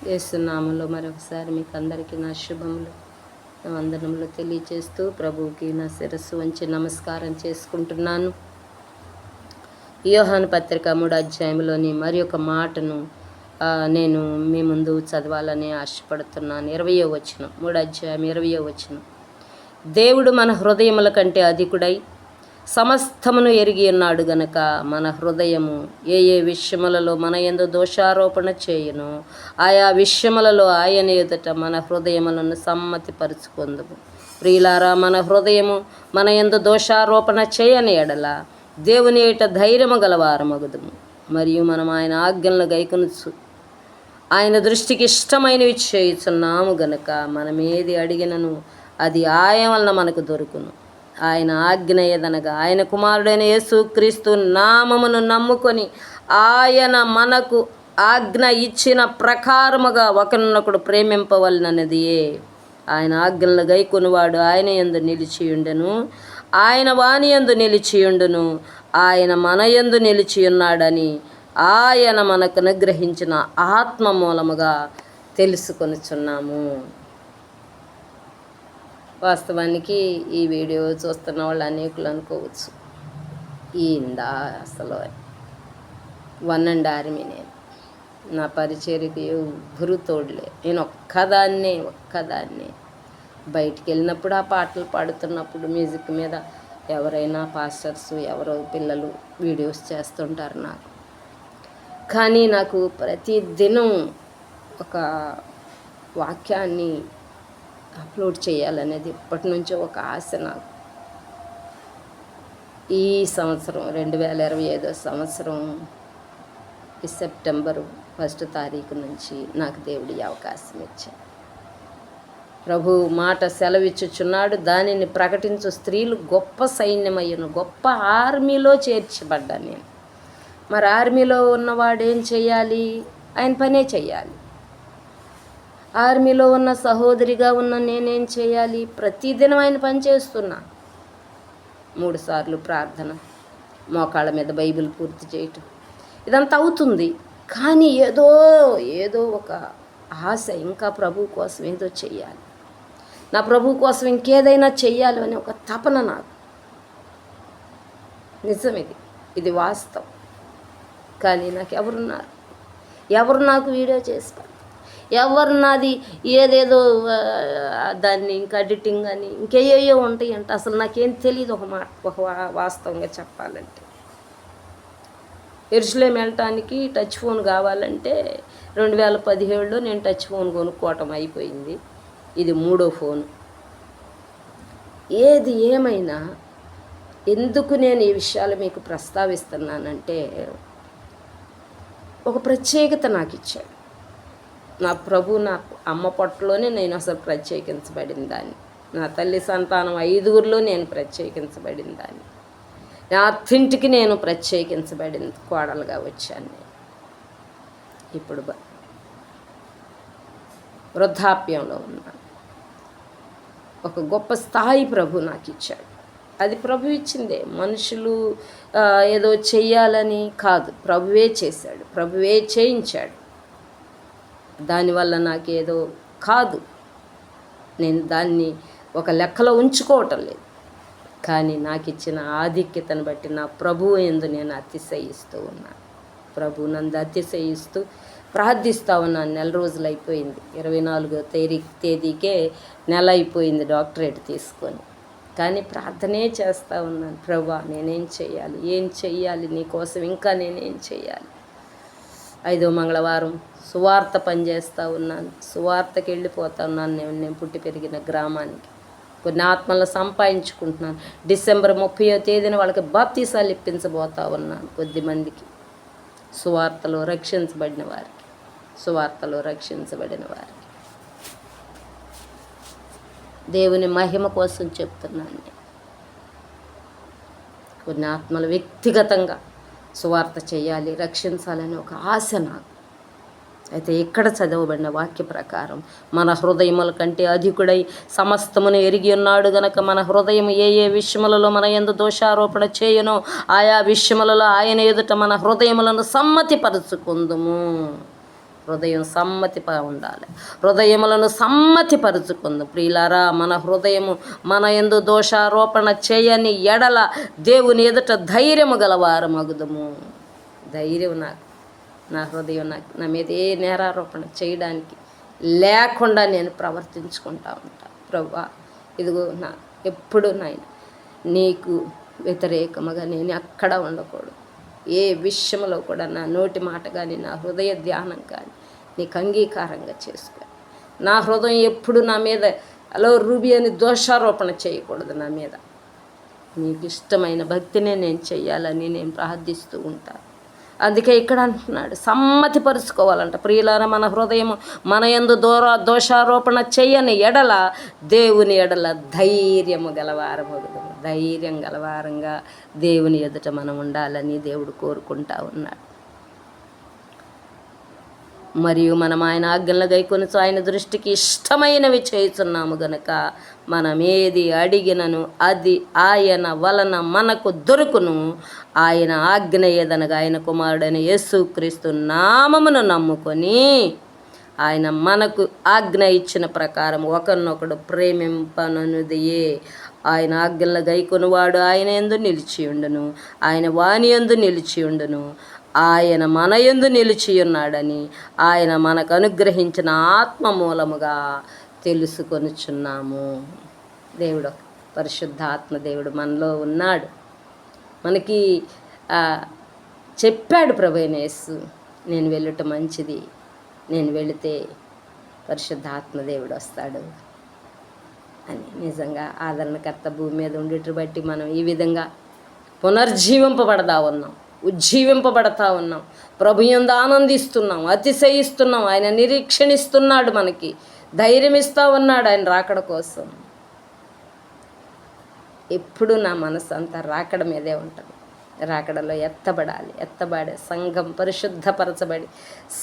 యేసునామములో మరొకసారి మీకు అందరికీ నా శుభములు, నా వందనములు తెలియజేస్తూ ప్రభువుకి నా శిరస్సు వంచి నమస్కారం చేసుకుంటున్నాను. యోహాను పత్రిక 3వ అధ్యాయంలోని మరి ఒక మాటను నేను మీ ముందు చదవాలని ఆశపడుతున్నాను. 20వ వచనం, 3వ అధ్యాయం 20వ వచనం. దేవుడు మన హృదయముల కంటే అధికుడై సమస్తమును ఎరిగి ఉన్నాడు గనక మన హృదయము ఏ విషయములలో మన యందు దోషారోపణ చేయును ఆయా విషయములలో ఆయన ఎదుట మన హృదయములను సమ్మతిపరుచుకొందుము. ప్రియులారా, మన హృదయము మన యందు దోషారోపణ చేయని ఎడల దేవుని ఏట ధైర్యము గలవారమగుదుము. మరియు మనం ఆయన ఆజ్ఞలను గైకొనుచు ఆయన దృష్టికి ఇష్టమైనవి చేయుచున్నాము గనక మనం ఏది అడిగినను అది ఆయన వలన మనకు దొరుకును. ఆయన ఆజ్ఞ ఏదనగా ఆయన కుమారుడైన యేసుక్రీస్తు నామమును నమ్ముకొని ఆయన మనకు ఆజ్ఞ ఇచ్చిన ప్రకారముగా ఒకరినొకడు ప్రేమింపవలనన్నదియే. ఆయన ఆజ్ఞలు గైకొనువాడు ఆయన యందు నిలిచియుండెను, ఆయన వాని యందు నిలిచియుండును, ఆయన మన యందు నిలిచియున్నాడని ఆయన మనకు అనుగ్రహించిన ఆత్మ మూలముగా తెలుసుకొనుచున్నాము. వాస్తవానికి ఈ వీడియో చూస్తున్న వాళ్ళు అనేకులు అనుకోవచ్చు, ఈందా అసలు 1 and ఆర్మీ, నేను నా పరిచర్యకు ఎవ్వరూ తోడులే, నేను ఒక్కదాన్నే బయటికి వెళ్ళినప్పుడు ఆ పాటలు పాడుతున్నప్పుడు మ్యూజిక్ మీద ఎవరైనా పాస్టర్స్ ఎవరో పిల్లలు వీడియోస్ చేస్తుంటారు నాకు. కానీ నాకు ప్రతి దినం ఒక వాక్యాన్ని అప్లోడ్ చేయాలనేది ఇప్పటి నుంచో ఒక ఆశ నాకు. ఈ సంవత్సరం 2025 సంవత్సరం ఈ సెప్టెంబర్ 1వ తారీఖు నుంచి నాకు దేవుడి అవకాశం ఇచ్చాడు. ప్రభు మాట సెలవిచ్చుచున్నాడు, దానిని ప్రకటించు స్త్రీలు గొప్ప సైన్యమయ్యను. గొప్ప ఆర్మీలో చేర్చబడ్డాను నేను. మరి ఆర్మీలో ఉన్నవాడు ఏం చేయాలి? ఆయన పనే చేయాలి. ఆర్మీలో ఉన్న సహోదరిగా ఉన్న నేనేం చేయాలి? ప్రతిదినం ఆయన పని చేస్తున్నా. 3 సార్లు ప్రార్థన, మోకాళ్ళ మీద బైబిల్ పూర్తి చేయటం, ఇదంతా అవుతుంది. కానీ ఏదో ఒక ఆశ, ఇంకా ప్రభు కోసం ఏదో చెయ్యాలి, నా ప్రభు కోసం ఇంకేదైనా చెయ్యాలి అనే ఒక తపన నాకు. నిజం, ఇది వాస్తవం. కానీ నాకు ఎవరు నాకు వీడియో చేస్తారు? ఎవరు నాది ఏదేదో దాన్ని ఇంకా ఎడిటింగ్ అని ఇంకేయో ఉంటాయి అంటే అసలు నాకేం తెలియదు. ఒక వాస్తవంగా చెప్పాలంటే యెరూషలేం వెళ్ళటానికి టచ్ ఫోన్ కావాలంటే 2017లో నేను టచ్ ఫోన్ కొనుక్కోవటం అయిపోయింది. ఇది 3వ ఫోన్. ఏది ఏమైనా ఎందుకు నేను ఈ విషయాలు మీకు ప్రస్తావిస్తున్నానంటే, ఒక ప్రత్యేకత నాకు ఇచ్చాడు నా ప్రభు. నా అమ్మ పొట్టలోనే నేను అసలు ప్రత్యేకించబడిన దాన్ని. నా తల్లి సంతానం 5గురిలో నేను ప్రత్యేకించబడిన దాన్ని. నా అత్తింటికి నేను ప్రత్యేకించబడిన కోడలుగా వచ్చాను. నేను ఇప్పుడు వృద్ధాప్యంలో ఉన్నాను. ఒక గొప్ప స్థాయి ప్రభు నాకు ఇచ్చాడు. అది ప్రభు ఇచ్చిందే, మనుషులు ఏదో చెయ్యాలని కాదు, ప్రభువే చేశాడు, ప్రభువే చేయించాడు. దానివల్ల నాకేదో కాదు, నేను దాన్ని ఒక లెక్కలో ఉంచుకోవటం లేదు. కానీ నాకు ఇచ్చిన ఆధిక్యతను బట్టి నా ప్రభువు యందు నేను అతిశయిస్తూ ఉన్నాను. ప్రభు నందు అతిశయిస్తూ ప్రార్థిస్తూ ఉన్నాను. 1 నెల రోజులు అయిపోయింది. 24వ తేదీకే నెల అయిపోయింది డాక్టరేట్ తీసుకొని. కానీ ప్రార్థనే చేస్తూ ఉన్నాను, ప్రభువా నేనేం చెయ్యాలి నీకోసం, ఇంకా నేనేం చెయ్యాలి. 5వ మంగళవారం సువార్త పనిచేస్తూ ఉన్నాను. సువార్తకి వెళ్ళిపోతా ఉన్నాను. నేను పుట్టి పెరిగిన గ్రామానికి కొన్ని ఆత్మలను సంపాదించుకుంటున్నాను. డిసెంబర్ 30వ తేదీన వాళ్ళకి బాప్తీసాలు ఇప్పించబోతా ఉన్నాను. కొద్దిమందికి సువార్తలో రక్షించబడిన వారికి దేవుని మహిమ కోసం చెప్తున్నాను. నేను కొన్ని ఆత్మలు వ్యక్తిగతంగా సువార్త చేయాలి, రక్షించాలని ఒక ఆశ నాకు. అయితే ఇక్కడ చదవబడిన వాక్య ప్రకారం మన హృదయముల కంటే అధికుడై సమస్తమును ఎరిగి ఉన్నాడు గనక మన హృదయం ఏ విషయములలో మన యందు దోషారోపణ చేయనో ఆయా విషయములలో ఆయన ఎదుట మన హృదయములను సమ్మతిపరుచుకుందుము. హృదయం ఉండాలి. హృదయములను సమ్మతిపరుచుకుందాం. ప్రియులారా, మన హృదయము మన యందు దోషారోపణ చేయని ఎడల దేవుని ఎదుట ధైర్యము గలవారమగుదము. ధైర్యం నా హృదయం నా మీద ఏ నేరారోపణ చేయడానికి లేకుండా నేను ప్రవర్తించుకుంటా ఉంటా. ప్రభువా, ఇదిగో ఎప్పుడు నాయన నీకు వ్యతిరేకముగా నేను ఎక్కడ ఉండకూడదు. ఏ విషయంలో కూడా నా నోటి మాట కానీ నా హృదయ ధ్యానం కానీ నీకు అంగీకారంగా చేసుకో. నా హృదయం ఎప్పుడు నా మీద రూబీ అని దోషారోపణ చేయకూడదు. నా మీద నీకు ఇష్టమైన భక్తినే నేను చెయ్యాలని నేను ప్రార్థిస్తూ ఉంటాను. అందుకే ఇక్కడ అంటున్నాడు, సమ్మతిపరుచుకోవాలంట. ప్రియులారా, మన హృదయం మన యందు దోషారోపణ చేయని ఎడల దేవుని ఎడల ధైర్యము గలవారమగుదము. ధైర్యం గలవారంగా దేవుని ఎదుట మనం ఉండాలని దేవుడు కోరుకుంటా ఉన్నాడు. మరియు మనం ఆయన ఆజ్ఞలు గైకొనుచు ఆయన దృష్టికి ఇష్టమైనవి చేయుచున్నాము గనుక మనం ఏది అడిగినను అది ఆయన వలన మనకు దొరుకును. ఆయన ఆజ్ఞ ఏదనగా ఆయన కుమారుడైన యేసుక్రీస్తు నామమును నమ్ముకొని ఆయన మనకు ఆజ్ఞ ఇచ్చిన ప్రకారం ఒకరినొకడు ప్రేమింపననుదియే. ఆయన ఆజ్ఞలు గైకొనువాడు ఆయన యందు నిలిచియుండును, ఆయన వాని యందు నిలిచియుండును. ఆయన మన యందు నిలిచి ఉన్నాడని ఆయన మనకు అనుగ్రహించిన ఆత్మ మూలముగా తెలుసుకొనుచున్నాము. దేవుడు, పరిశుద్ధ ఆత్మ దేవుడు మనలో ఉన్నాడు. మనకి చెప్పాడు ప్రభు అయిన యేసు, నేను వెళ్ళుట మంచిది, నేను వెళితే పరిశుద్ధాత్మ దేవుడు వస్తాడు అని. నిజంగా ఆదరణకర్త భూమి మీద ఉండేటి బట్టి మనం ఈ విధంగా ఉజ్జీవింపబడతా ఉన్నాం. ప్రభు యందు ఆనందిస్తున్నాం, అతిశయిస్తున్నాం. ఆయన నిరీక్షణిస్తున్నాడు, మనకి ధైర్యం ఇస్తూ ఉన్నాడు ఆయన రాకడ కోసం. ఎప్పుడు నా మనసు అంతా రాకడ మీదే ఉంటుంది. రాకడలో ఎత్తబడే సంఘం పరిశుద్ధపరచబడి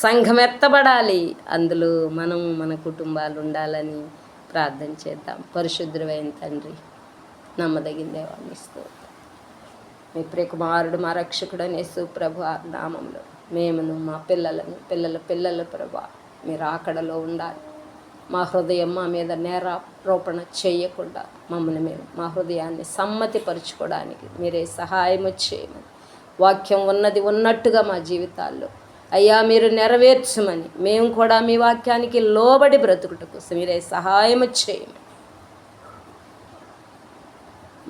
సంఘం ఎత్తబడాలి. అందులో మనం మన కుటుంబాలు ఉండాలని ప్రార్థన చేద్దాం. పరిశుద్ధుడైన తండ్రి, నమ్మదగిన దేవాన్ని ఇస్తూ మీ ప్రియకుమారుడు మా రక్షకుడైన యేసు ప్రభు నామంలో మేమును మా పిల్లల ప్రభు మీరు ఆకడలో ఉండాలి. మా హృదయం మా మీద నేరారోపణ చేయకుండా మమ్మల్ని మేము మా హృదయాన్ని సమ్మతిపరుచుకోవడానికి మీరే సహాయం చేయమని, వాక్యం ఉన్నది ఉన్నట్టుగా మా జీవితాల్లో అయ్యా మీరు నెరవేర్చమని, మేము కూడా మీ వాక్యానికి లోబడి బ్రతుకుటకు మీరే సహాయం చేయమని,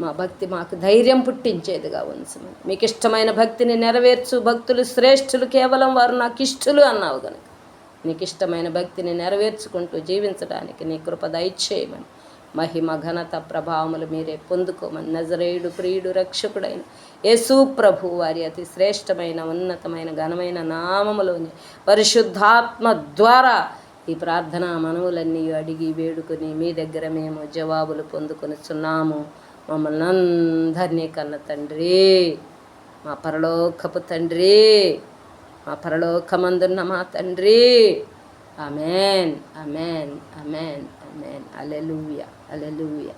మా భక్తి మాకు ధైర్యం పుట్టించేదిగా ఉంచమని, మీకు ఇష్టమైన భక్తిని నెరవేర్చు భక్తులు శ్రేష్ఠులు, కేవలం వారు నాకు ఇష్టలు అన్నావు కనుక నీకు ఇష్టమైన భక్తిని నెరవేర్చుకుంటూ జీవించడానికి నీ కృప దయచేయమని, మహిమ ఘనత ప్రభావములు మీరే పొందుకోమని నజరేయుడు ప్రియుడు రక్షకుడైన యేసు ప్రభు వారి అతి శ్రేష్టమైన ఉన్నతమైన ఘనమైన నామములోని పరిశుద్ధాత్మ ద్వారా ఈ ప్రార్థనా మనవులన్నీ అడిగి వేడుకొని మీ దగ్గర మేము జవాబులు పొందుకొనిచున్నాము. మమ్మల్ని అందరినీ కన్న తండ్రి, మా పరలోకపు తండ్రి, మా పరలోకమందున్న మా తండ్రి. Amen, amen, amen, amen. Hallelujah, హల్లెలూయా.